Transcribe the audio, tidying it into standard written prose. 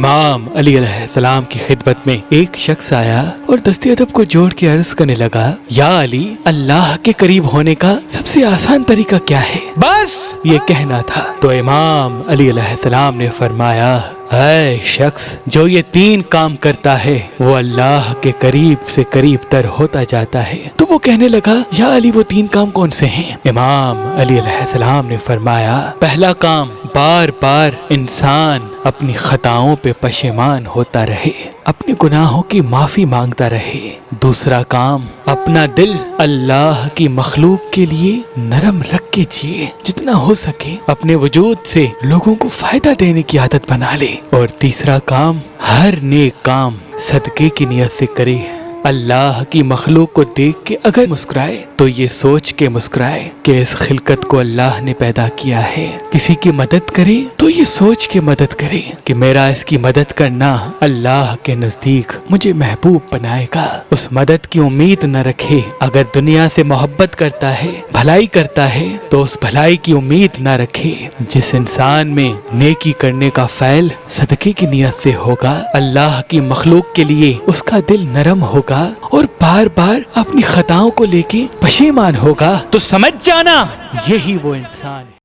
امام علی علیہ السلام کی خدمت میں ایک شخص آیا اور دست ادب کو جوڑ کے عرض کرنے لگا، یا علی، اللہ کے قریب ہونے کا سب سے آسان طریقہ کیا ہے؟ بس یہ کہنا تھا تو امام علی علیہ السلام نے فرمایا، اے شخص جو یہ 3 کام کرتا ہے وہ اللہ کے قریب سے قریب تر ہوتا جاتا ہے۔ تو وہ کہنے لگا، یا علی وہ 3 کام کون سے ہیں؟ امام علی علیہ السلام نے فرمایا، پہلا کام، بار بار انسان اپنی خطاؤں پہ پشیمان ہوتا رہے، اپنے گناہوں کی معافی مانگتا رہے۔ دوسرا کام، اپنا دل اللہ کی مخلوق کے لیے نرم رکھ کے جیے، جتنا ہو سکے اپنے وجود سے لوگوں کو فائدہ دینے کی عادت بنا لے۔ اور تیسرا کام، ہر نیک کام صدقے کی نیت سے کرے۔ اللہ کی مخلوق کو دیکھ کے اگر مسکرائے تو یہ سوچ کے مسکرائے کہ اس خلقت کو اللہ نے پیدا کیا ہے۔ کسی کی مدد کرے تو یہ سوچ کے مدد کرے کہ میرا اس کی مدد کرنا اللہ کے نزدیک مجھے محبوب بنائے گا۔ اس مدد کی امید نہ رکھے۔ اگر دنیا سے محبت کرتا ہے، بھلائی کرتا ہے تو اس بھلائی کی امید نہ رکھے۔ جس انسان میں نیکی کرنے کا فعل صدقے کی نیت سے ہوگا، اللہ کی مخلوق کے لیے اس کا دل نرم ہوگا اور بار بار اپنی خطاؤں کو لے کے پشیمان ہوگا، تو سمجھ جانا یہی وہ انسان ہے۔